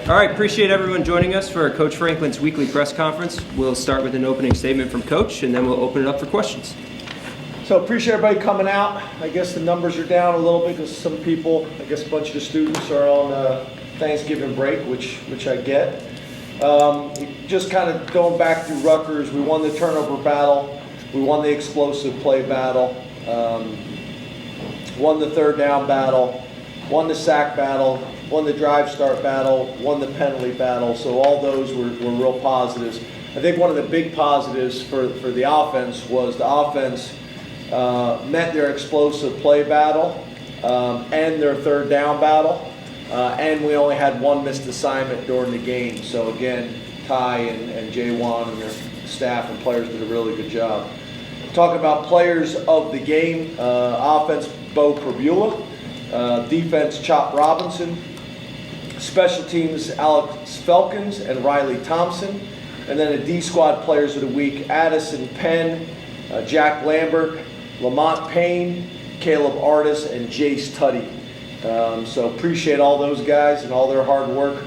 All right, appreciate everyone joining us for Coach Franklin's weekly press conference. We'll start with an opening statement from Coach, and then we'll open it up for questions. So appreciate everybody coming out. I guess the numbers are down a little bit because some people, I guess a bunch of the students are on Thanksgiving break, which I get. Just kind of going back through Rutgers, we won the turnover battle. We won the explosive play battle. Won the third down battle. Won the sack battle. Won the drive start battle. Won the penalty battle. So all those were real positives. I think one of the big positives for the offense was the offense met their explosive play battle and their third down battle. And we only had one missed assignment during the game. So again, Ty and Jaywan and their staff and players did a really good job. Talking about players of the game, offense, Bo Perbula, defense, Chop Robinson, special teams, Alex Felkins and Riley Thompson, and then the D-squad players of the week, Addison Penn, Jack Lambert, Lamont Payne, Caleb Artis, and Jace Tuddy. So appreciate all those guys and all their hard work.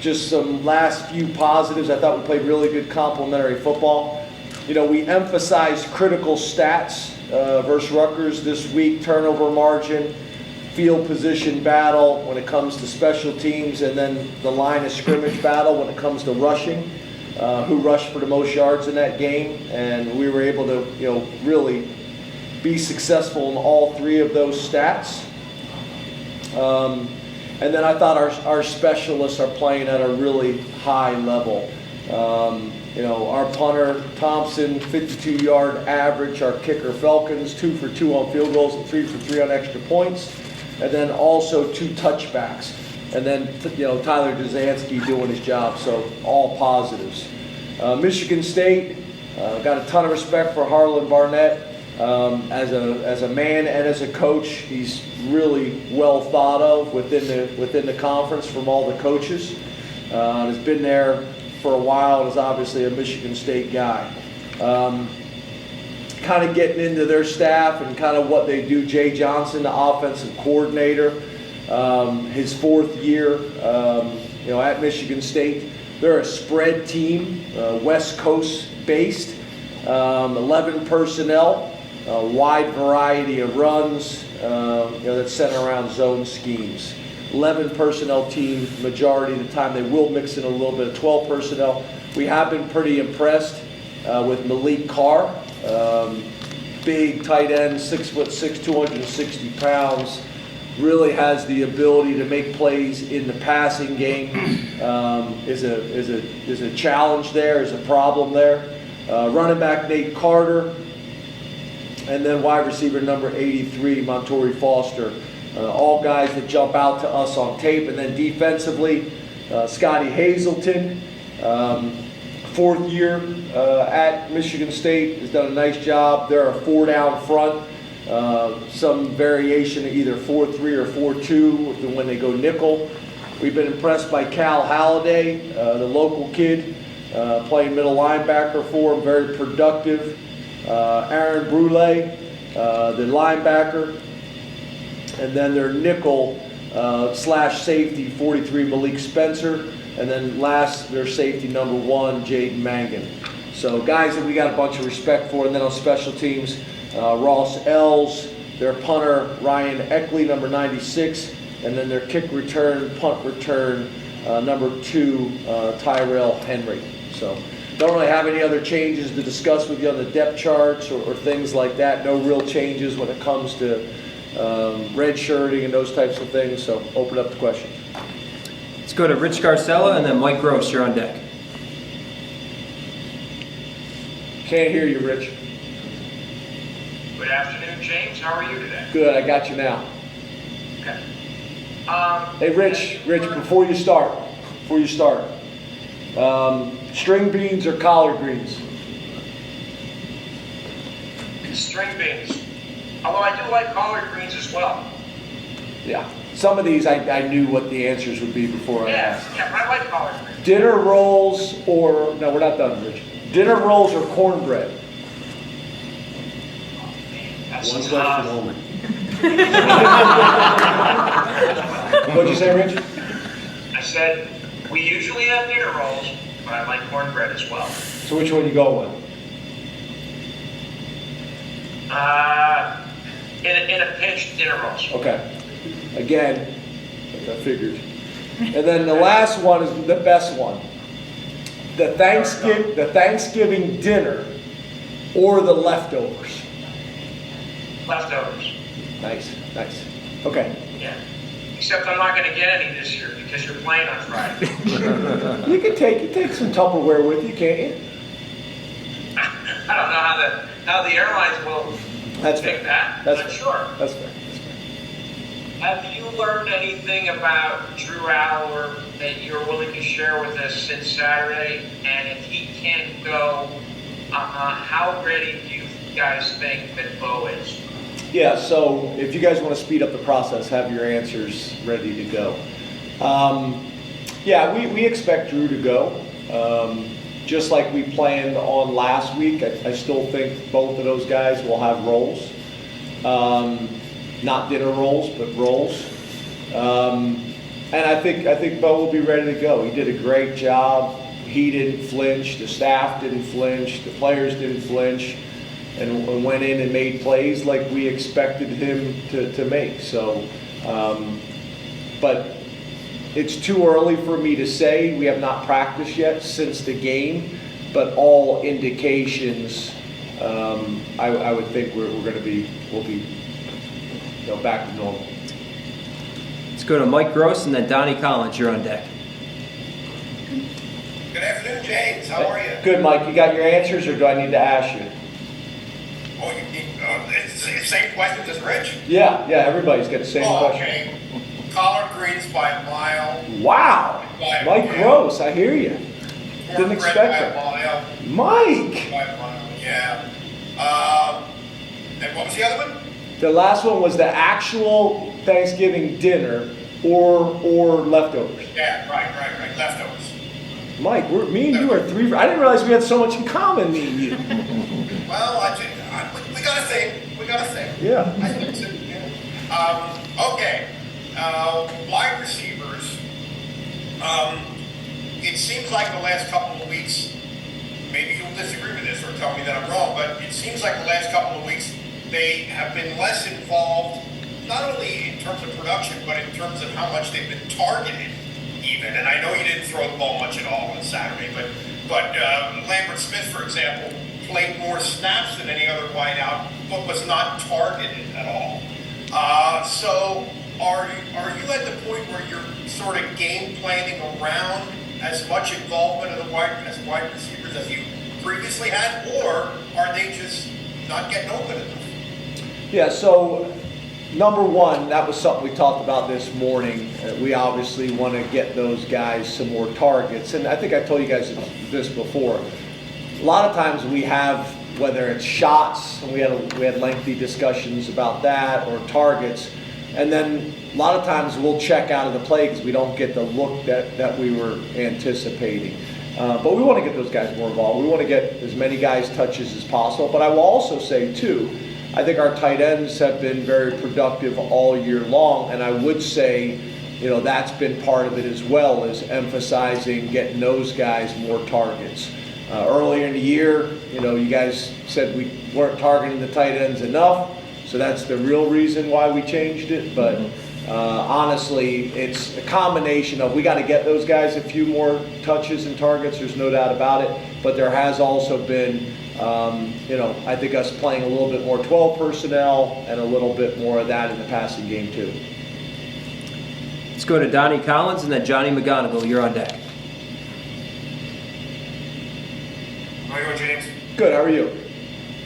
Just some last few positives. I thought we played really good complementary football. You know, we emphasized critical stats versus Rutgers this week, turnover margin, field position battle when it comes to special teams, and then the line of scrimmage battle when it comes to rushing, who rushed for the most yards in that game. And we were able to, you know, really be successful in all three of those stats. And then I thought our specialists are playing at a really high level. You know, our punter, Thompson, 52-yard average. Our kicker, Felkins, 2 for 2 on field goals and 3 for 3 on extra points. And then also 2 touchbacks. And then, you know, Tyler Dzansky doing his job, so all positives. Michigan State, got a ton of respect for Harlan Barnett. As a man and as a coach, he's really well thought of within the conference from all the coaches. Has been there for a while and is obviously a Michigan State guy. Kind of getting into their staff and kind of what they do. Jay Johnson, the offensive coordinator, his 4th year, you know, at Michigan State. They're a spread team, West Coast based, 11 personnel. A wide variety of runs, you know, that's centered around zone schemes. 11 personnel team, majority of the time. They will mix in a little bit of 12 personnel. We have been pretty impressed with Malik Carr, big tight end, 6'6", 260 pounds. Really has the ability to make plays in the passing game. Is a challenge there, is a problem there. Running back Nate Carter. And then wide receiver number 83, Montori Foster. All guys that jump out to us on tape. And then defensively, Scotty Hazelton, 4th year at Michigan State, has done a nice job. They're a 4-down front. Some variation of either 4-3 or 4-2 when they go nickel. We've been impressed by Cal Halliday, the local kid, playing middle linebacker for him, very productive. Aaron Brule, the linebacker, and then their nickel slash safety 43 Malik Spencer, and then last their safety number 1 Jaden Mangan. So guys that we got a bunch of respect for. And then on special teams, Ross Ells, their punter Ryan Eckley, number 96, and then their kick return, punt return, number 2 Tyrell Henry. So don't really have any other changes to discuss with you on the depth charts or things like that. No real changes when it comes to red shirting and those types of things. So open up the questions. Let's go to Rich Garcella and then Mike Gross. You're on deck. Can't hear you, Rich. Good afternoon, James. How are you today? Good, I got you now. Okay. Hey, Rich, before you start, string beans or collard greens? String beans. Although I do like collard greens as well. Yeah. Some of these I knew what the answers would be before I asked. Yeah, I like collard greens. Dinner rolls or, no, we're not done, Rich. Dinner rolls or cornbread? That's One question only. What'd you say, Rich? I said We usually have dinner rolls, but I like cornbread as well. So which one you go with? In a pinch, dinner rolls. Okay. Again, like I figured. And then the last one is the best one. The Thanksgiving dinner or the leftovers. Leftovers. Nice, nice. Okay. Yeah. Except I'm not going to get any this year because you're playing on Friday. You can take some Tupperware with you, can't you? I don't know how the airlines will That's take fair. that. That's I'm not fair. sure. That's fair. Have you learned anything about Drew Allar that you're willing to share with us since Saturday? And if he can't go, how ready do you guys think that Bo is? Yeah, so if you guys want to speed up the process, have your answers ready to go. Yeah, we expect Drew to go. Just like we planned on last week, I still think both of those guys will have roles. Not dinner rolls, but roles. And I think Bo will be ready to go. He did a great job. He didn't flinch. The staff didn't flinch. The players didn't flinch. And went in and made plays like we expected him to make. So, but it's too early for me to say. We have not practiced yet since the game, but all indications, I would think we'll be back to normal. Let's go to Mike Gross and then Donnie Collins. You're on deck. Good afternoon, James. How are you? Good, Mike. You got your answers, or do I need to ask you? Oh, it's the same questions as Rich? Yeah, everybody's got the same question. Okay. Collard greens by a mile. Wow, Mike Yeah. Gross, I hear you. Didn't Cornbread expect by a that. mile. Mike! By a mile, yeah. And what was the other one? The last one was the actual Thanksgiving dinner or leftovers. Yeah, right. Leftovers. Mike, me and you are three. I didn't realize we had so much in common, me and you. Well, we got a thing. Yeah. I think so, yeah. Okay. Wide receivers. It seems like the last couple of weeks, maybe you'll disagree with this or tell me that I'm wrong, but it seems like the last couple of weeks they have been less involved, not only in terms of production, but in terms of how much they've been targeted even. And I know you didn't throw the ball much at all on Saturday, but Lambert Smith, for example, played more snaps than any other wideout, but was not targeted at all. So are you at the point where you're sort of game planning around as much involvement of the wide receivers as you previously had, or are they just not getting open enough? Yeah, so number one, that was something we talked about this morning. We obviously want to get those guys some more targets. And I think I told you guys this before. A lot of times we have, whether it's shots, and we had lengthy discussions about that, or targets, and then a lot of times we'll check out of the play because we don't get the look that we were anticipating. But we want to get those guys more involved. We want to get as many guys touches as possible. But I will also say, too, I think our tight ends have been very productive all year long, and I would say, that's been part of it as well, is emphasizing getting those guys more targets. Earlier in the year, you guys said we weren't targeting the tight ends enough, so that's the real reason why we changed it. But honestly, it's a combination of we got to get those guys a few more touches and targets, there's no doubt about it, but there has also been I think us playing a little bit more 12 personnel and a little bit more of that in the passing game too. Let's go to Donnie Collins and then Johnny McGonigal. You're on deck. How are you doing, James? Good, how are you?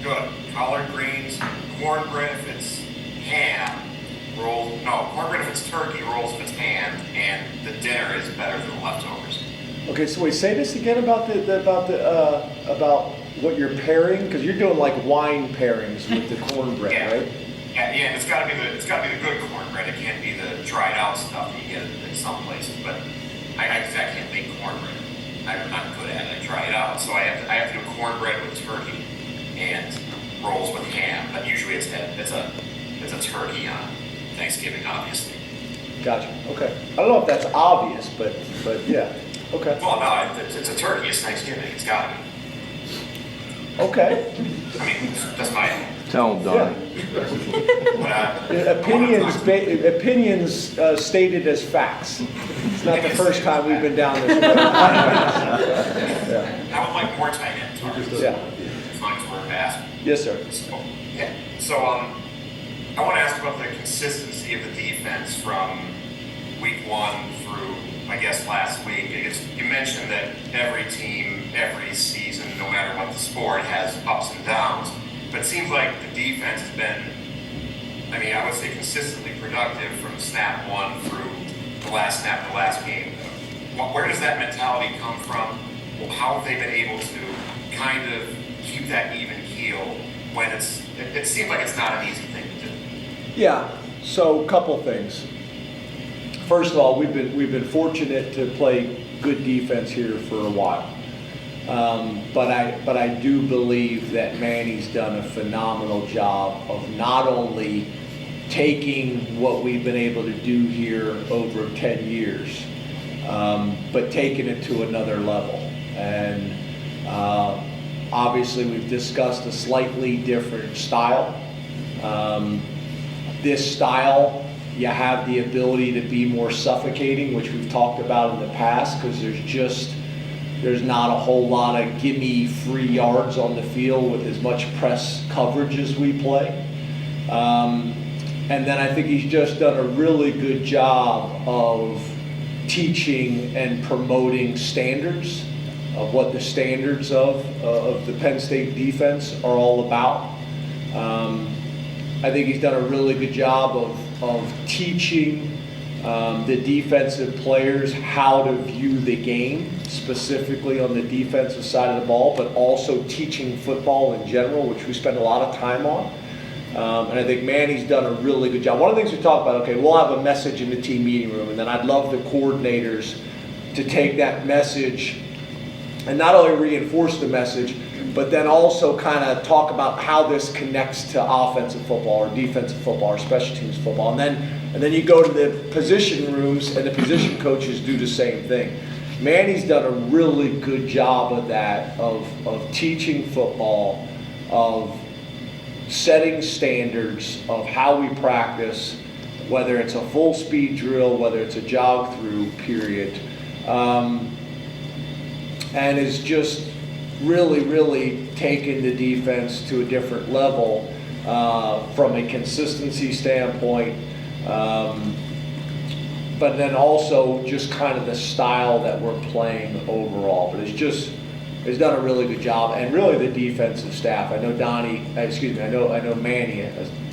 Good. Collard greens, cornbread if it's ham, rolls. No, cornbread if it's turkey, rolls if it's ham, and the dinner is better than the leftovers. Okay, so wait, say this again about about what you're pairing, because you're doing like wine pairings with the cornbread, Yeah. right? Yeah, and it's got to be the good cornbread. It can't be the dried out stuff you get in some places. But I can't make cornbread. I'm not good at it. I try it out, so I have to do cornbread with turkey and rolls with ham. But usually it's a turkey on Thanksgiving, obviously. Gotcha. Okay. I don't know if that's obvious, but yeah. Okay. Well, no, it's a turkey. It's Thanksgiving. It's got to be. Okay. I mean, that's my Tell them, Donnie. Opinions stated as facts. It's not the first time we've been down this road. I would like more tight end targets. Yeah. As long as we're fast. Yes, sir. So, I want to ask about the consistency of the defense from week 1 through, I guess, last week. You mentioned that every team, every season, no matter what the sport, has ups and downs. But it seems like the defense has been, I would say, consistently productive from snap 1 through the last snap of the last game. Where does that mentality come from? How have they been able to kind of keep that even keel when it seems like it's not an easy thing to do? Yeah. So, a couple things. First of all, we've been fortunate to play good defense here for a while. But I do believe that Manny's done a phenomenal job of not only taking what we've been able to do here over 10 years, but taking it to another level. And obviously we've discussed a slightly different style. This style, you have the ability to be more suffocating, which we've talked about in the past, because there's not a whole lot of gimme free yards on the field with as much press coverage as we play. And then I think he's just done a really good job of teaching and promoting standards of what the standards of the Penn State defense are all about. I think he's done a really good job of teaching the defensive players how to view the game, specifically on the defensive side of the ball, but also teaching football in general, which we spend a lot of time on. And I think Manny's done a really good job. One of the things we talk about, okay, we'll have a message in the team meeting room, and then I'd love the coordinators to take that message and not only reinforce the message, but then also kind of talk about how this connects to offensive football or defensive football or special teams football. And then you go to the position rooms and the position coaches do the same thing. Manny's done a really good job of that, of teaching football, of setting standards of how we practice, whether it's a full speed drill, whether it's a jog through period, and is just really taken the defense to a different level from a consistency standpoint, but then also just kind of the style that we're playing overall. But it's done a really good job, and really the defensive staff. I know Manny. I was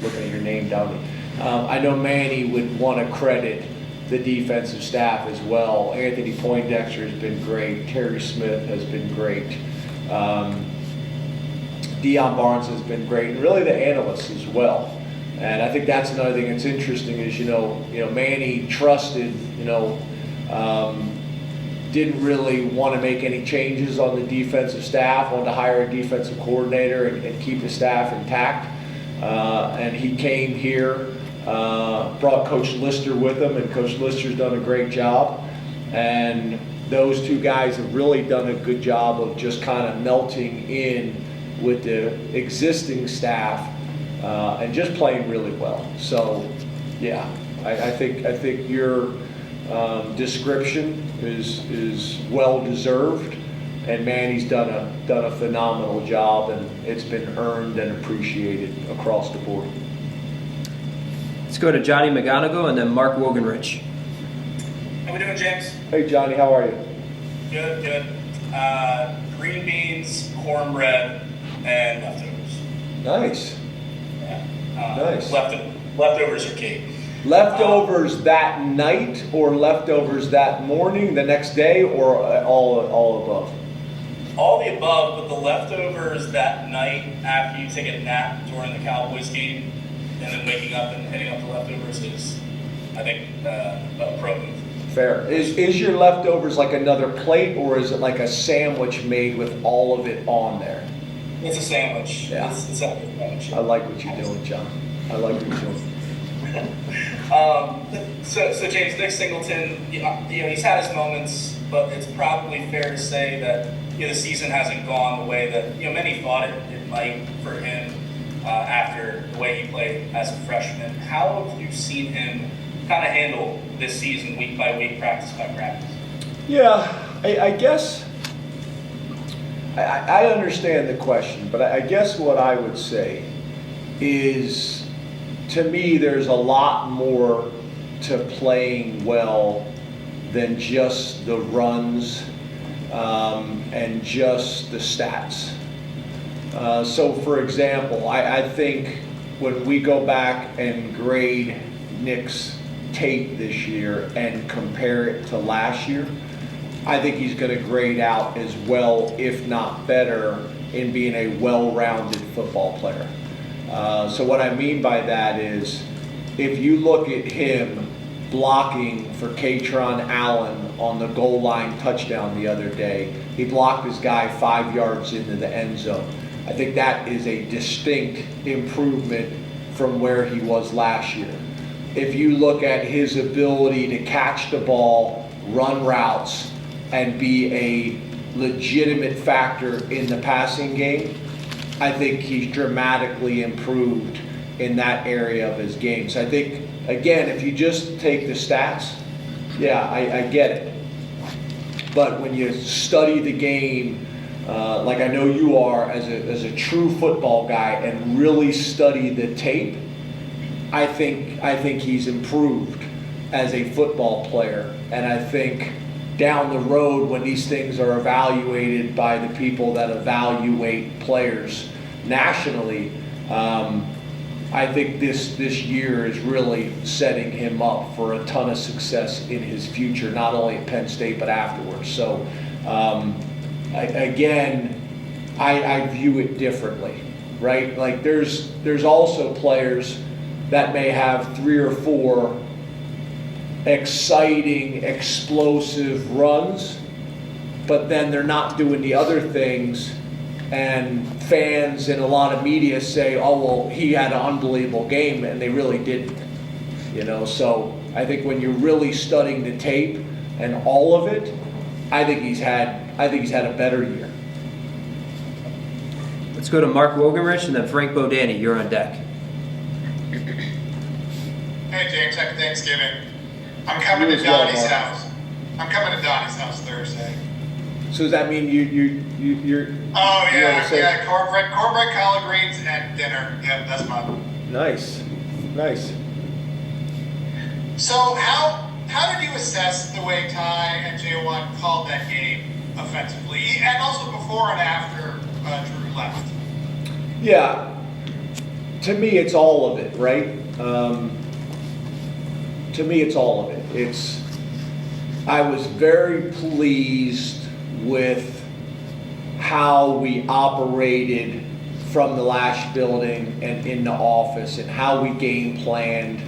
looking at your name, Donnie. I know Manny would want to credit the defensive staff as well. Anthony Poindexter has been great. Terry Smith has been great. Deion Barnes has been great, and really the analysts as well. And I think that's another thing that's interesting is, Manny trusted, didn't really want to make any changes on the defensive staff, wanted to hire a defensive coordinator and keep the staff intact. And he came here, brought Coach Lister with him, and Coach Lister's done a great job. And those two guys have really done a good job of just kind of melting in with the existing staff and just playing really well. So, yeah, I think your description is well deserved, and Manny's done a phenomenal job, and it's been earned and appreciated across the board. Let's go to Johnny McGonigal and then Mark Wogenrich. How we doing, James? Hey, Johnny, how are you? Good. Green beans, cornbread, and leftovers. Nice. Yeah. Nice. Leftovers are key. Leftovers that night, or leftovers that morning, the next day, or all above? All the above, but the leftovers that night after you take a nap during the Cowboys game, and then waking up and hitting up the leftovers is, I think, a pro move. Fair. Is your leftovers like another plate, or is it like a sandwich made with all of it on there? It's a sandwich. Yeah. It's a sandwich. I like what you're doing, John. I like what you're doing. So James, Nick Singleton, he's had his moments but it's probably fair to say that the season hasn't gone the way that many thought it might for him after the way he played as a freshman. How have you seen him kind of handle this season week by week, practice by practice? Yeah, I guess I understand the question, but I guess what I would say is, to me, there's a lot more to playing well than just the runs and just the stats. So, for example, I think when we go back and grade Nick's tape this year and compare it to last year, I think he's going to grade out as well, if not better, in being a well-rounded football player. So what I mean by that is, if you look at him blocking for Katron Allen on the goal line touchdown the other day, he blocked his guy 5 yards into the end zone. I think that is a distinct improvement from where he was last year. If you look at his ability to catch the ball, run routes, and be a legitimate factor in the passing game, I think he's dramatically improved in that area of his game. So I think, again, if you just take the stats, yeah, I get it. But when you study the game, like I know you are as a true football guy, and really study the tape, I think he's improved as a football player. And I think down the road, when these things are evaluated by the people that evaluate players nationally, I think this year is really setting him up for a ton of success in his future, not only at Penn State but afterwards. So I view it differently, right? Like there's also players that may have 3 or 4 exciting, explosive runs, but then they're not doing the other things, and fans and a lot of media say, oh, well, he had an unbelievable game, and they really didn't. So I think when you're really studying the tape and all of it, I think he's had a better year. Let's go to Mark Wogenrich and then Frank Bodani. You're on deck. Hey James, happy Thanksgiving. I'm coming to Donnie's house. I'm coming to Donnie's house Thursday. So does that mean you're? Oh yeah, cornbread, collard greens, and dinner. Yep, that's mine. Nice. So how did you assess the way Ty and J1 called that game offensively, and also before and after Drew left? Yeah, to me it's all of it, right? To me it's all of it. I was very pleased with how we operated from the Lash building and in the office, and how we game planned,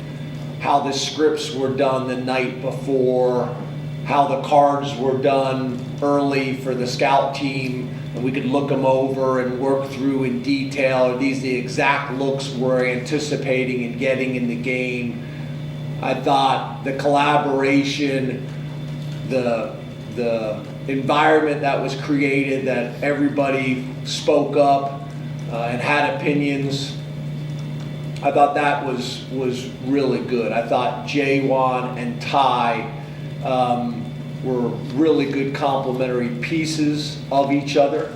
how the scripts were done the night before, how the cards were done early for the scout team, and we could look them over and work through in detail. Are these the exact looks we're anticipating and getting in the game? I thought the collaboration, the environment that was created, that everybody spoke up and had opinions, I thought that was really good. I thought J1 and Ty were really good complementary pieces of each other.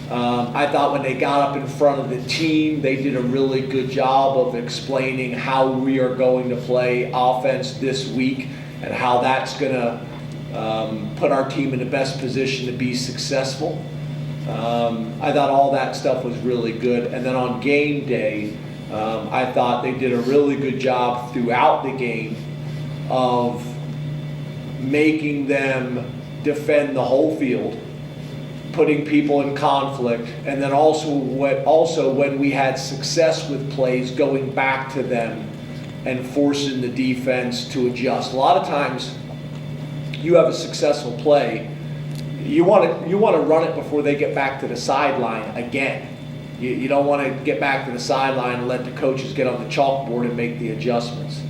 I thought when they got up in front of the team, they did a really good job of explaining how we are going to play offense this week and how that's going to put our team in the best position to be successful. I thought all that stuff was really good. And then on game day, I thought they did a really good job throughout the game of making them defend the whole field, putting people in conflict, and then also when we had success with plays, going back to them and forcing the defense to adjust. A lot of times you have a successful play, you want to run it before they get back to the sideline again. You don't want to get back to the sideline and let the coaches get on the chalkboard and make the adjustments.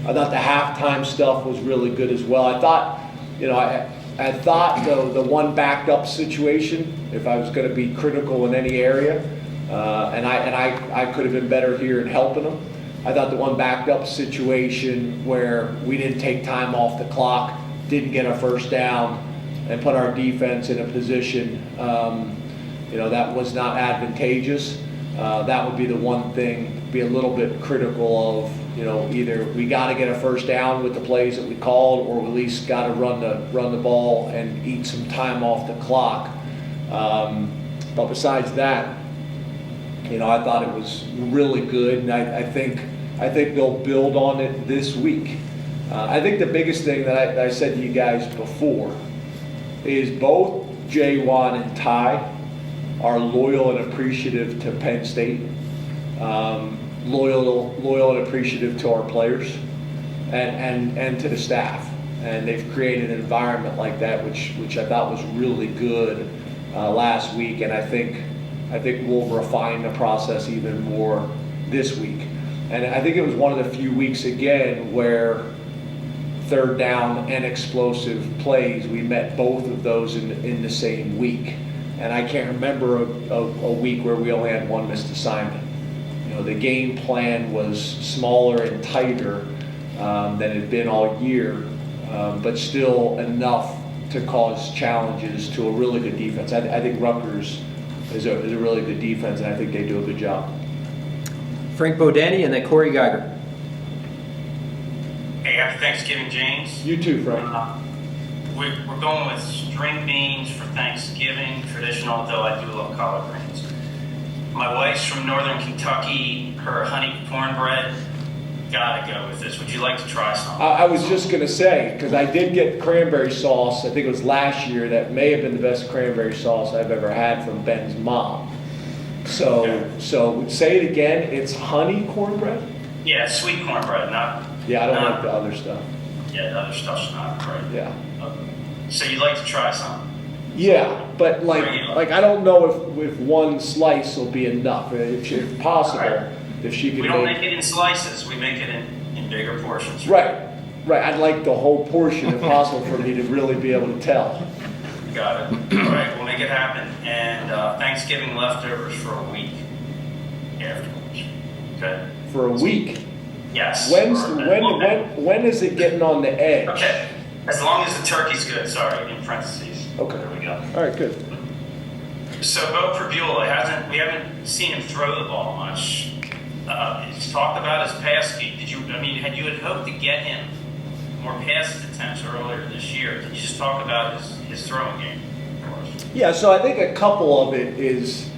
I thought the halftime stuff was really good as well. I thought, I I thought the one backed up situation, if I was going to be critical in any area, and I could have been better here in helping them. I thought the one backed up situation where we didn't take time off the clock, didn't get a first down, and put our defense in a position, that was not advantageous. That would be the one thing, be a little bit critical of, either we got to get a first down with the plays that we called, or we at least got to run the ball and eat some time off the clock. But besides that, I thought it was really good, and I think they'll build on it this week. I think the biggest thing that I said to you guys before is both J1 and Ty are loyal and appreciative to Penn State, loyal and appreciative to our players, and to the staff. And they've created an environment like that, which I thought was really good last week. And I think we'll refine the process even more this week. And I think it was one of the few weeks again where third down and explosive plays, we met both of those in the same week. And I can't remember a week where we only had one missed assignment. The game plan was smaller and tighter than it had been all year, but still enough to cause challenges to a really good defense. I think Rutgers is a really good defense, and I think they do a good job. Frank Bodani and then Corey Geiger. Hey, happy Thanksgiving, James. You too, Frank. We're going with string beans for Thanksgiving, traditional, though I do love collard greens. My wife's from northern Kentucky. Her honey cornbread, gotta go with this. Would you like to try some? I was just going to say, because I did get cranberry sauce, I think it was last year, that may have been the best cranberry sauce I've ever had from Ben's mom. So say it again, it's honey cornbread? Yeah, sweet cornbread, not... Yeah, I don't like the other stuff. Yeah, the other stuff's not great. Yeah. So you'd like to try some? Yeah, but like I don't know if one slice will be enough. If possible, Right. if she could We don't make it in slices. We make it in bigger portions. Right. I'd like the whole portion if possible for me to really be able to tell. Got it. All right, we'll make it happen. And Thanksgiving leftovers for a week afterwards. Okay? For a week. Yes. When is it getting on the edge? Okay. As long as the turkey's good, sorry, in parentheses. Okay. There we go. All right, good. So Bo Prabula, we haven't seen him throw the ball much. He's talked about his pass game. Had you hoped to get him more pass attempts earlier this year? Can you just talk about his throwing game for us? Yeah, so I think a couple of it is,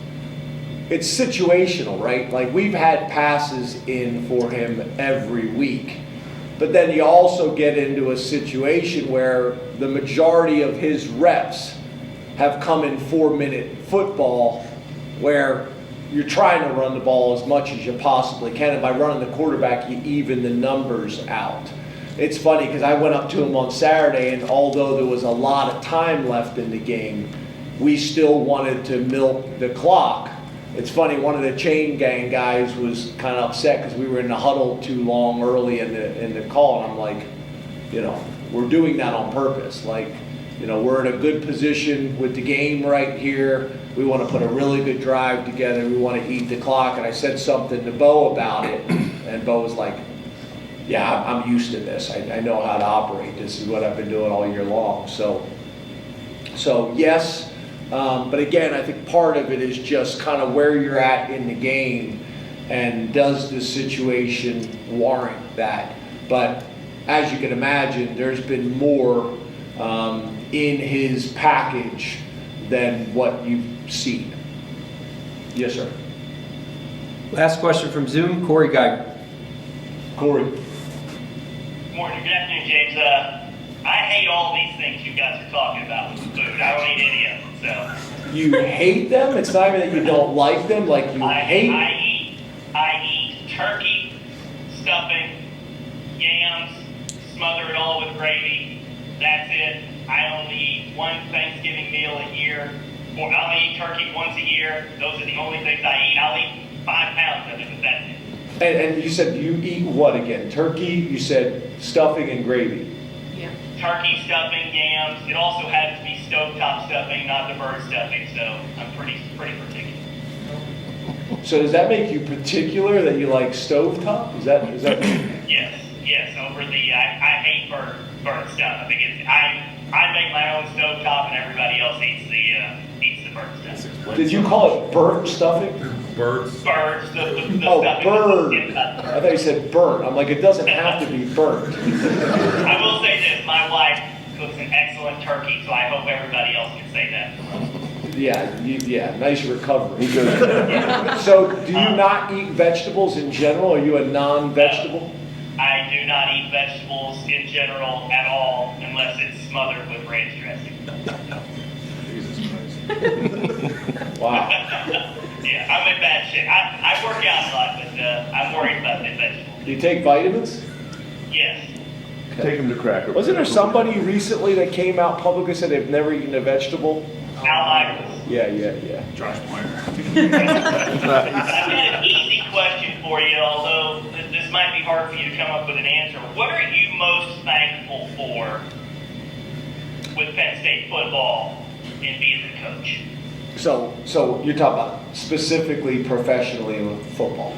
it's situational, right? Like we've had passes in for him every week. But then you also get into a situation where the majority of his reps have come in 4-minute football where you're trying to run the ball as much as you possibly can. And by running the quarterback, you even the numbers out. It's funny because I went up to him on Saturday, and although there was a lot of time left in the game, we still wanted to milk the clock. It's funny, one of the chain gang guys was kind of upset because we were in the huddle too long early in the call, and I'm like, we're doing that on purpose. Like, we're in a good position with the game right here. We want to put a really good drive together. We want to eat the clock. And I said something to Bo about it, and Bo was like, yeah, I'm used to this. I know how to operate. This is what I've been doing all year long. So yes. But again, I think part of it is just kind of where you're at in the game and does the situation warrant that. But as you can imagine, there's been more in his package than what you've seen. Yes, sir. Last question from Zoom, Corey Geiger. Corey. Morning, good afternoon, James. I hate all these things you guys are talking about with food. I don't eat any of them. So You hate them? It's not even that you don't like them, like you hate. I eat turkey, stuffing, yams, smother it all with gravy. That's it. I only eat one Thanksgiving meal a year. Or I only eat turkey once a year. Those are the only things I eat. I'll eat 5 pounds of it, but that's it. And you said you eat what again? Turkey, you said stuffing and gravy. Turkey, turkey stuffing, yams. It also has to be stovetop stuffing, not the bird stuffing. So I'm pretty particular. So does that make you particular that you like stovetop? Is that? Yes. Over the I hate bird stuff. I think I make my own stovetop, and everybody else eats the bird stuff. Did you call it burnt stuffing? Birds. Birds. The Oh, stuffing. bird. Yeah. I thought you said burnt. I'm like, it doesn't have to be burnt. I will say this: my wife cooks an excellent turkey, so I hope everybody else can say that. Yeah, nice recovery. So, do you not eat vegetables in general? Are you a non-vegetable? I do not eat vegetables in general at all unless it's smothered with ranch dressing. Wow. Yeah, I'm in bad shape. I work out a lot, but I'm worried about the vegetables. Do you take vitamins? Yes. Take him to Cracker. Wasn't there somebody recently that came out publicly said they've never eaten a vegetable? Al Michaels. Yeah. Josh Meyer. I've got an easy question for you, although this might be hard for you to come up with an answer. What are you most thankful for with Penn State football in being the coach? So you're talking about specifically professionally with football.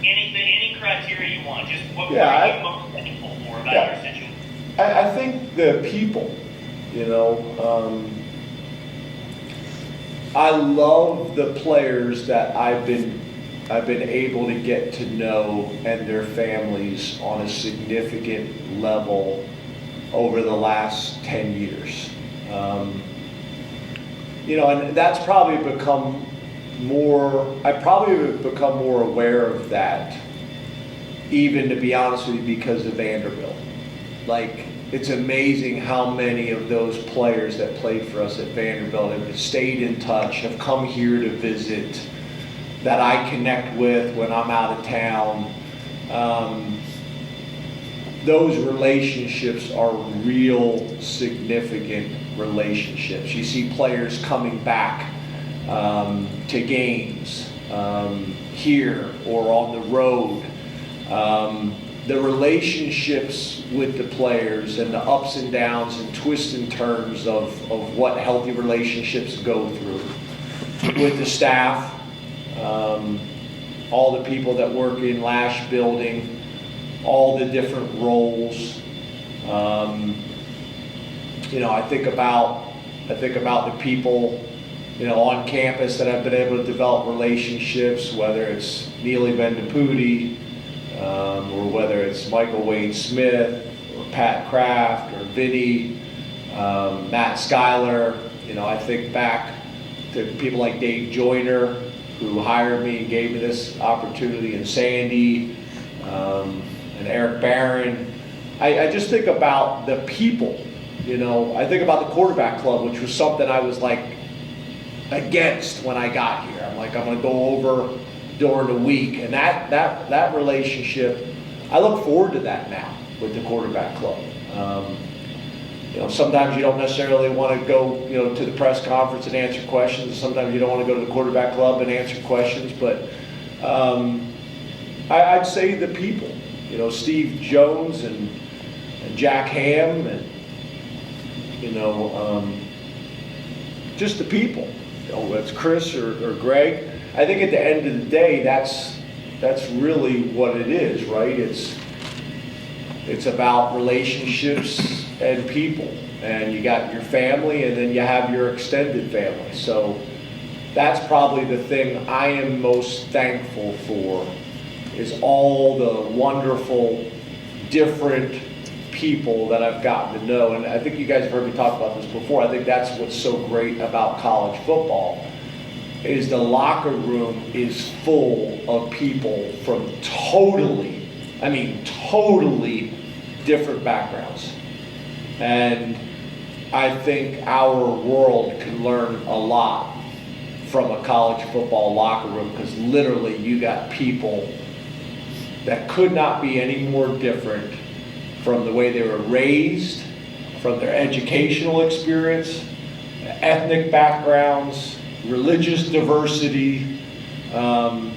Any criteria you want. Just what Yeah, are you most thankful for about your situation? I think the people, I love the players that I've been able to get to know and their families on a significant level over the last 10 years. And that's probably become more, I probably have become more aware of that, even to be honest with you, because of Vanderbilt. Like, it's amazing how many of those players that played for us at Vanderbilt have stayed in touch, have come here to visit, that I connect with when I'm out of town. Those relationships are real significant relationships. You see players coming back to games here or on the road. The relationships with the players and the ups and downs and twists and turns of what healthy relationships go through with the staff, all the people that work in Lash Building, all the different roles. I think about the people, on campus that I've been able to develop relationships, whether it's Neely Bendapudi, or whether it's Michael Wayne Smith, or Pat Kraft, or Vinny, Matt Schuyler. I think back to people like Dave Joyner, who hired me and gave me this opportunity, and Sandy, and Eric Barron. I just think about the people. I think about the quarterback club, which was something I was like against when I got here. I'm like, I'm going to go over during the week, and that relationship, I look forward to that now with the quarterback club. Sometimes you don't necessarily want to go, to the press conference and answer questions. Sometimes you don't want to go to the quarterback club and answer questions. But I'd say the people, Steve Jones and Jack Ham, and just the people. Whether it's Chris or Greg. I think at the end of the day, that's really what it is, right? It's about relationships and people, and you got your family, and then you have your extended family. So that's probably the thing I am most thankful for, is all the wonderful, different people that I've gotten to know. And I think you guys have heard me talk about this before. I think that's what's so great about college football, is the locker room is full of people from totally different backgrounds. And I think our world can learn a lot from a college football locker room, because literally you got people that could not be any more different from the way they were raised, from their educational experience, ethnic backgrounds, religious diversity, and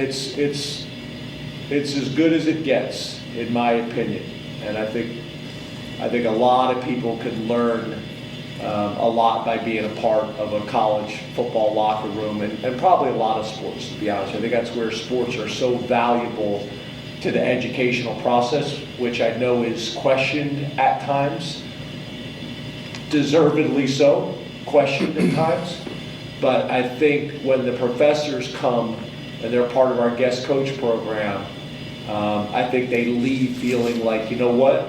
it's as good as it gets, in my opinion. And I think a lot of people could learn a lot by being a part of a college football locker room, and probably a lot of sports, to be honest. I think that's where sports are so valuable to the educational process, which I know is questioned at times, deservedly so, questioned at times. But I think when the professors come and they're part of our guest coach program, I think they leave feeling like, you know what,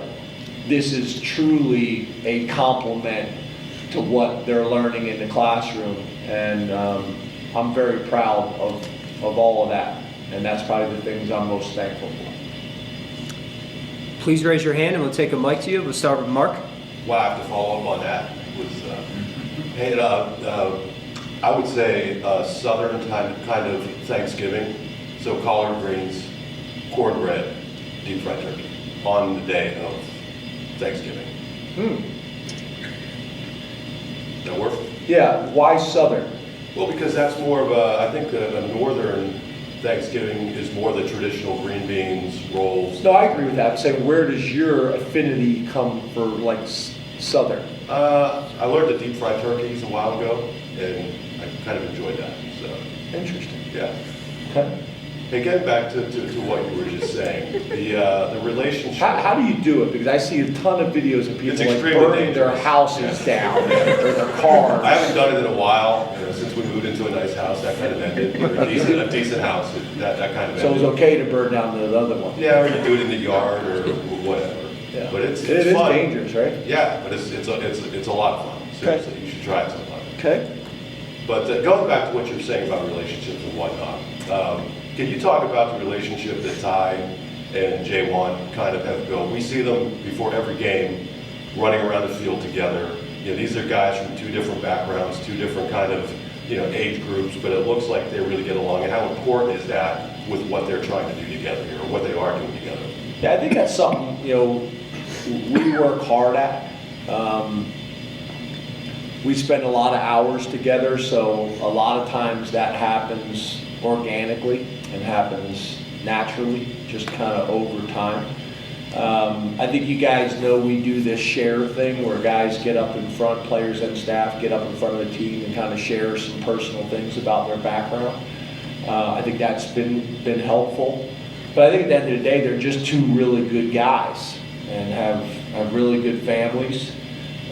this is truly a compliment to what they're learning in the classroom. And I'm very proud of all of that. And that's probably the things I'm most thankful for. Please raise your hand and we'll take a mic to you. We'll start with Mark. Well, I have to follow up on that. I would say Southern kind of Thanksgiving. So collard greens, cornbread, deep fried turkey on the day of Thanksgiving. That work? Yeah, why Southern? Well, because that's more of I think a northern Thanksgiving is more the traditional green beans, rolls. No, I agree with that. I'm saying, where does your affinity come for like Southern? I learned the deep fried turkeys a while ago, and I kind of enjoyed that. So Interesting. yeah. Okay. Hey, getting back to what you were just saying, the relationship. How do you do it? Because I see a ton of videos of people It's like extremely burning their dangerous. houses down or their cars. I haven't done it in a while, since we moved into a nice house. That kind of ended. Or a decent house. That kind of ended. So it was okay to burn down the other one. Yeah, or you do it in the yard or whatever. Yeah. But it is fun. dangerous, right? Yeah, but it's a lot of fun. Seriously, you should try it sometime. Okay. But going back to what you're saying about relationships and whatnot, can you talk about the relationship that Ty and J1 kind of have built? We see them before every game running around the field together. These are guys from two different backgrounds, two different kind of age groups, but it looks like they really get along. And how important is that with what they're trying to do together here, or what they are doing together? Yeah, I think that's something, we work hard at. We spend a lot of hours together, so a lot of times that happens organically and happens naturally, just kind of over time. I think you guys know we do this share thing where guys get up in front, players and staff get up in front of the team and kind of share some personal things about their background. I think that's been helpful. But I think at the end of the day, they're just two really good guys and have really good families.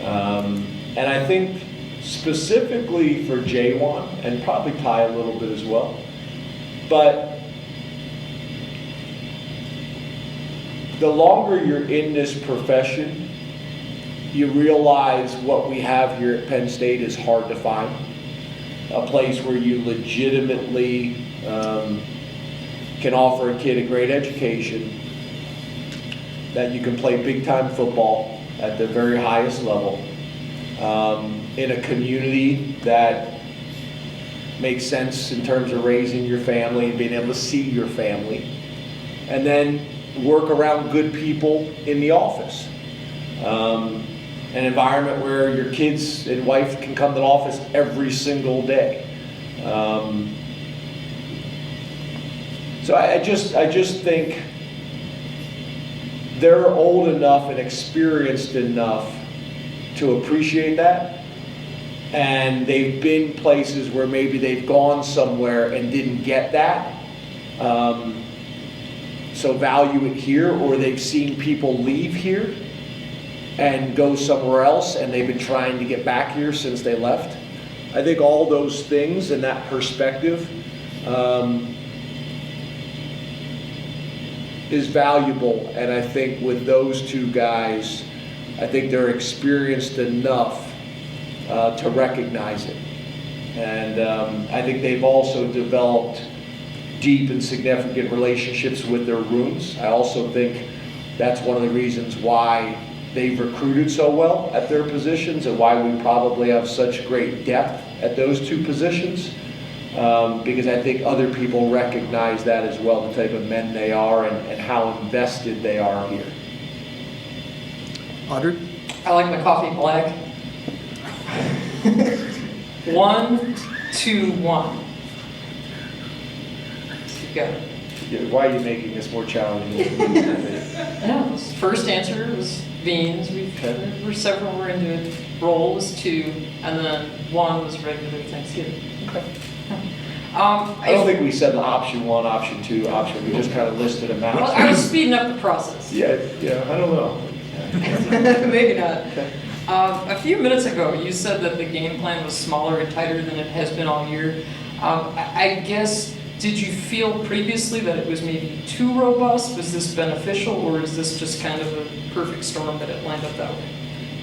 And I think specifically for J1, and probably Ty a little bit as well, but the longer you're in this profession, you realize what we have here at Penn State is hard to find. A place where you legitimately can offer a kid a great education, that you can play big time football at the very highest level, in a community that makes sense in terms of raising your family and being able to see your family, and then work around good people in the office. An environment where your kids and wife can come to the office every single day. So I just think they're old enough and experienced enough to appreciate that. And they've been places where maybe they've gone somewhere and didn't get that. So value it here, or they've seen people leave here and go somewhere else and they've been trying to get back here since they left. I think all those things and that perspective is valuable. And I think with those two guys, I think they're experienced enough to recognize it. And I think they've also developed deep and significant relationships with their rooms. I also think that's one of the reasons why they've recruited so well at their positions and why we probably have such great depth at those two positions. Because I think other people recognize that as well, the type of men they are and how invested they are here. Audrey? I like my coffee black. 1, 2, 1. Keep going. Why are you making this more challenging? Yeah, his first answer was beans. There were several were into rolls, 2, and then 1 was regular Thanksgiving. Okay. I don't think we said option 1, option 2, option. We just kind of listed them out. Well, I was speeding up the process. Yeah, I don't know. Maybe not. A few minutes ago, you said that the game plan was smaller and tighter than it has been all year. I guess, did you feel previously that it was maybe too robust? Was this beneficial, or is this just kind of a perfect storm that it lined up that way?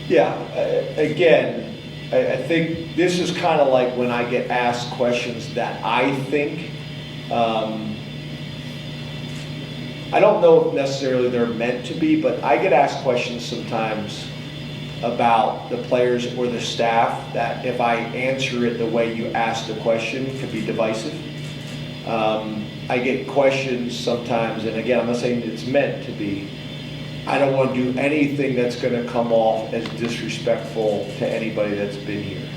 Yeah, again, I think this is kind of like when I get asked questions that I think, I don't know if necessarily they're meant to be, but I get asked questions sometimes about the players or the staff that if I answer it the way you asked the question could be divisive. I get questions sometimes, and again, I'm not saying it's meant to be, I don't want to do anything that's going to come off as disrespectful to anybody that's been here.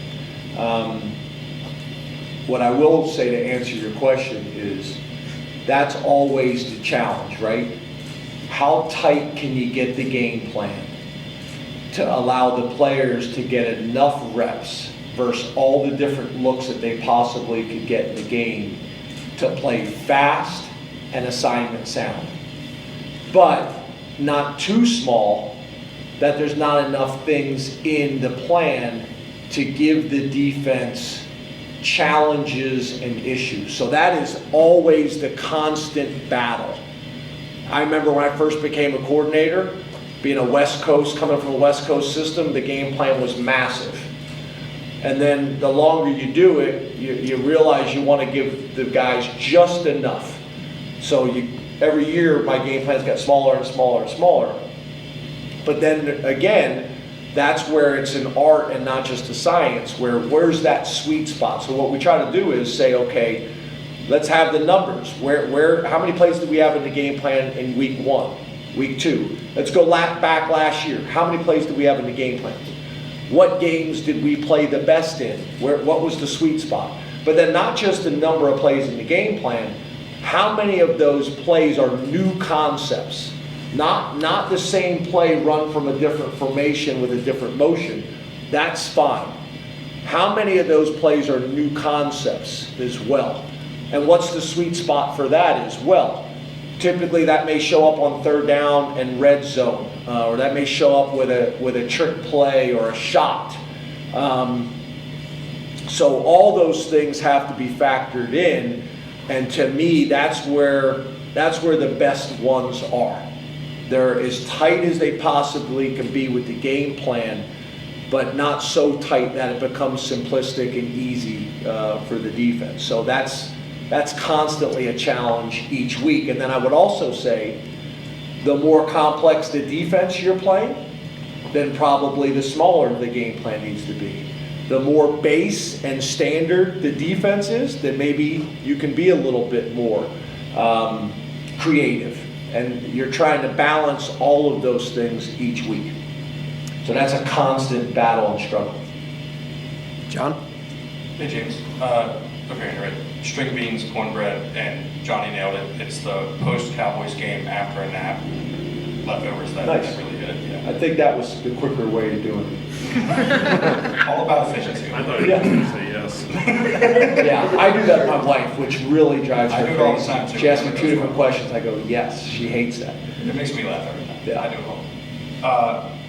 What I will say to answer your question is that's always the challenge, right? How tight can you get the game plan to allow the players to get enough reps versus all the different looks that they possibly could get in the game to play fast and assignment sound, but not too small that there's not enough things in the plan to give the defense challenges and issues. So that is always the constant battle. I remember when I first became a coordinator, being a West Coast, coming from a West Coast system, the game plan was massive. And then the longer you do it, you realize you want to give the guys just enough. So every year my game plans got smaller and smaller and smaller. But then again, that's where it's an art and not just a science, where's that sweet spot? So what we try to do is say, okay, let's have the numbers. How many plays did we have in the game plan in week 1, week 2? Let's go back last year. How many plays did we have in the game plan? What games did we play the best in? What was the sweet spot? But then not just the number of plays in the game plan, how many of those plays are new concepts? Not the same play run from a different formation with a different motion. That's fine. How many of those plays are new concepts as well? And what's the sweet spot for that as well? Typically that may show up on 3rd down and red zone, or that may show up with a trick play or a shot. So all those things have to be factored in, and to me that's where the best ones are. They're as tight as they possibly can be with the game plan, but not so tight that it becomes simplistic and easy for the defense. So that's constantly a challenge each week. And then I would also say, the more complex the defense you're playing, then probably the smaller the game plan needs to be. The more base and standard the defense is, then maybe you can be a little bit more creative. And you're trying to balance all of those things each week. So that's a constant battle and struggle. John? Hey, James. Okay, right. String beans, cornbread, and Johnny nailed it. It's the post-Cowboys game after a nap. Leftovers, that's really good. Yeah. I think that was the quicker way of doing it. All about efficiency. I thought you were going to say yes. Yeah, I do that with my wife, which really drives her I do it all the crazy. time, too. She asks me 2 different questions. I go, yes. She hates that. It makes me laugh every time. Yeah. I do it all.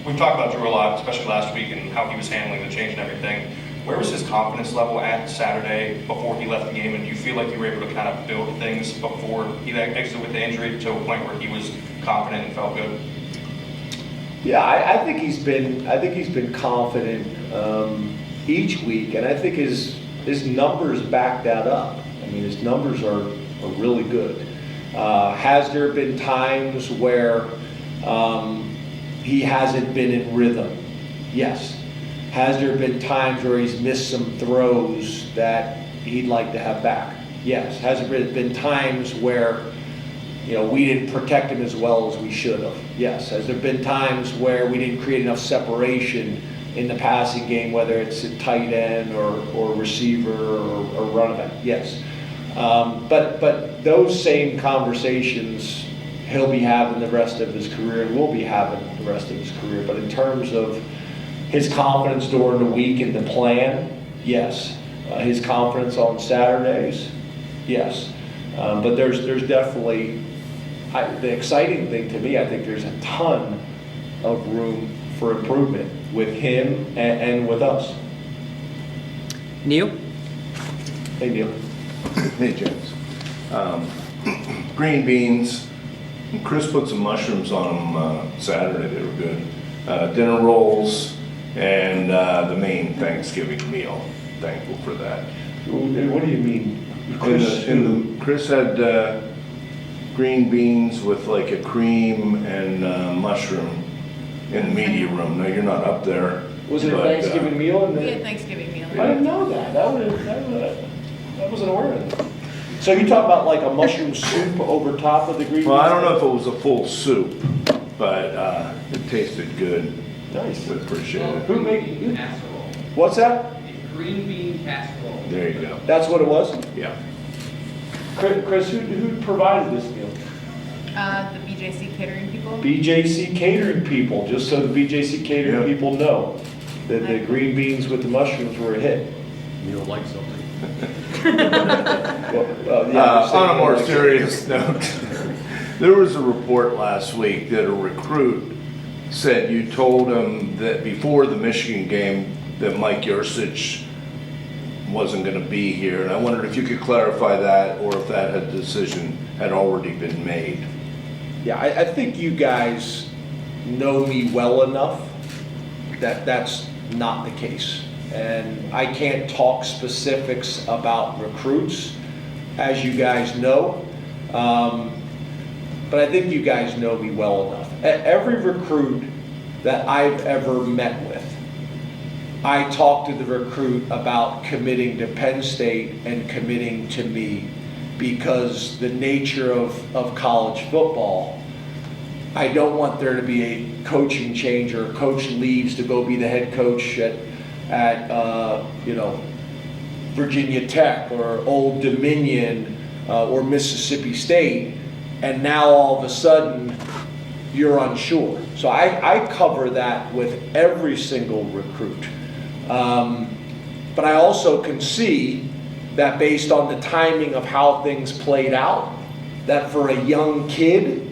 We've talked about Drew a lot, especially last week, and how he was handling the change and everything. Where was his confidence level at Saturday before he left the game, and do you feel like you were able to kind of build things before he exited with the injury to a point where he was confident and felt good? Yeah, I think he's been confident each week, and I think his numbers back that up. I mean, his numbers are really good. Has there been times where he hasn't been in rhythm? Yes. Has there been times where he's missed some throws that he'd like to have back? Yes. Has there been times where we didn't protect him as well as we should have? Yes. Has there been times where we didn't create enough separation in the passing game, whether it's a tight end or receiver or running back? Yes. But those same conversations he'll be having the rest of his career, and will be having the rest of his career. But in terms of his confidence during the week and the plan, yes. His confidence on Saturdays, yes. But there's definitely, the exciting thing to me, I think there's a ton of room for improvement with him and with us. Neil? Hey, Neil. Hey, James. Green beans. Chris put some mushrooms on them Saturday. They were good. Dinner rolls and the main Thanksgiving meal. Thankful for that. What do you mean? Chris had green beans with like a cream and mushroom in the media room. Now, you're not up there. Was it a Thanksgiving meal? We had Thanksgiving meal. I didn't know that. I wasn't aware of that. So you talk about like a mushroom soup over top of the green beans? Well, I don't know if it was a full soup, but it tasted good. Nice. Appreciate it. Who made it? Casserole. What's that? Green bean casserole. There you go. That's what it was? Yeah. Chris, who provided this meal? The BJC catering people. BJC catering people, just so the BJC catering Yeah. people know that the green beans with the mushrooms were a hit. You don't like something? On a more serious note, there was a report last week that a recruit said you told him that before the Michigan game that Mike Yursich wasn't going to be here, and I wondered if you could clarify that, or if that decision had already been made. Yeah, I think you guys know me well enough that that's not the case. And I can't talk specifics about recruits, as you guys know. But I think you guys know me well enough. Every recruit that I've ever met with, I talked to the recruit about committing to Penn State and committing to me, because the nature of college football, I don't want there to be a coaching change or a coach leaves to go be the head coach at Virginia Tech or Old Dominion or Mississippi State, and now all of a sudden you're unsure. So I cover that with every single recruit. But I also can see that based on the timing of how things played out, that for a young kid,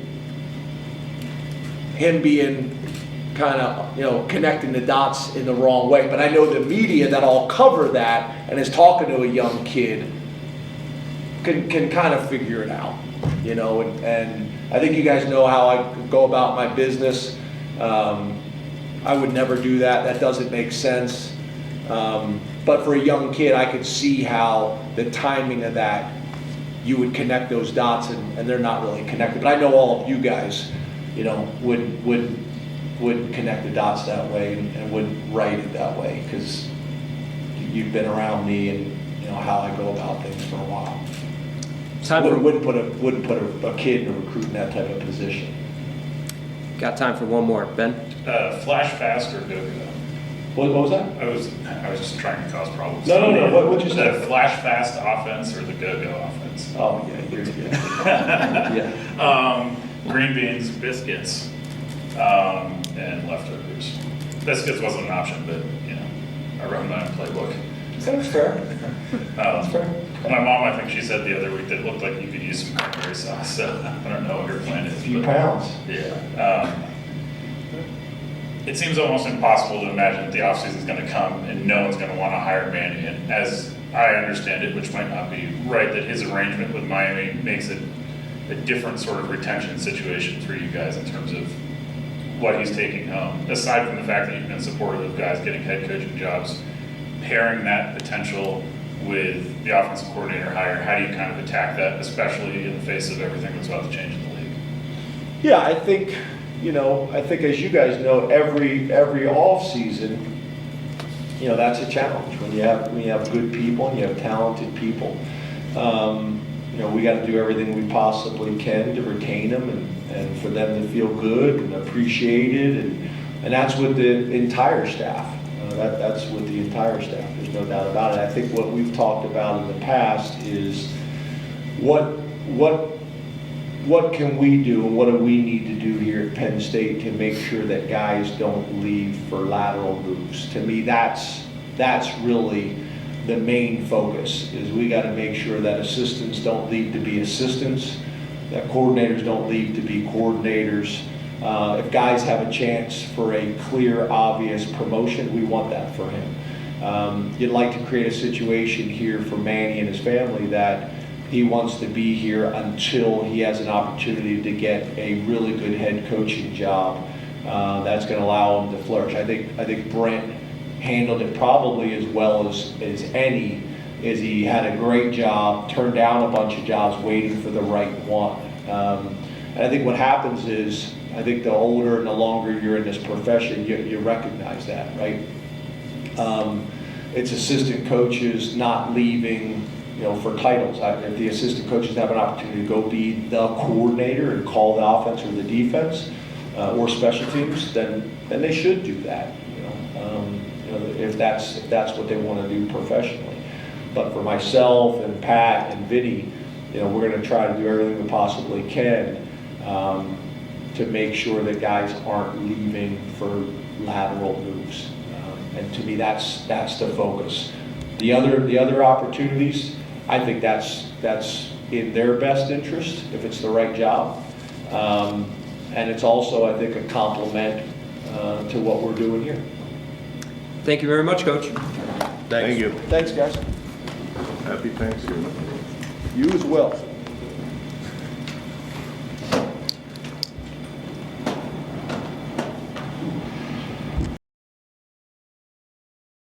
him being kind of, connecting the dots in the wrong way. But I know the media that all cover that and is talking to a young kid can kind of figure it out, and I think you guys know how I go about my business. I would never do that. That doesn't make sense. But for a young kid, I could see how the timing of that, you would connect those dots, and they're not really connected. But I know all of you guys, would connect the dots that way and would write it that way, because you've been around me and how I go about things for a while. Wouldn't put a kid and a recruit in that type of position. Got time for one more. Ben? Flash fast or go-go? What was that? I was just trying to cause problems. No. What'd you say? The flash fast offense or the go-go offense? Oh, yeah, you're good. Yeah. Green beans, biscuits, and leftovers. Biscuits wasn't an option, but I run my own playbook. That's fair. That's fair. My mom, I think she said the other week that it looked like you could use some cranberry sauce, so I don't know what her plan is. A few pounds. Yeah. It seems almost impossible to imagine that the offseason is going to come and no one's going to want to hire Manny. And as I understand it, which might not be right, that his arrangement with Miami makes it a different sort of retention situation for you guys in terms of what he's taking home. Aside from the fact that you've been supportive of guys getting head coaching jobs, pairing that potential with the offensive coordinator hire, how do you kind of attack that, especially in the face of everything that's about to change in the league? Yeah, I think as you guys know, every off season, that's a challenge when you have good people and you have talented people. We got to do everything we possibly can to retain them and for them to feel good and appreciated, and that's with the entire staff. That's with the entire staff. There's no doubt about it. I think what we've talked about in the past is what can we do and what do we need to do here at Penn State to make sure that guys don't leave for lateral moves? To me, that's really the main focus, is we got to make sure that assistants don't leave to be assistants, that coordinators don't leave to be coordinators. If guys have a chance for a clear, obvious promotion, we want that for him. You'd like to create a situation here for Manny and his family that he wants to be here until he has an opportunity to get a really good head coaching job that's going to allow him to flourish. I think Brent handled it probably as well as any. Is he had a great job, turned down a bunch of jobs, waiting for the right one. And I think what happens is, I think the older and the longer you're in this profession, you recognize that, right? It's assistant coaches not leaving, for titles. If the assistant coaches have an opportunity to go be the coordinator and call the offense or the defense or special teams, then they should do that. If that's what they want to do professionally. But for myself and Pat and Vinny, we're going to try to do everything we possibly can to make sure that guys aren't leaving for lateral moves. And to me, that's the focus. The other opportunities, I think that's in their best interest if it's the right job. And it's also, I think, a compliment to what we're doing here. Thank you very much, Coach. Thank you. Thanks, guys. Happy Thanksgiving. You as well.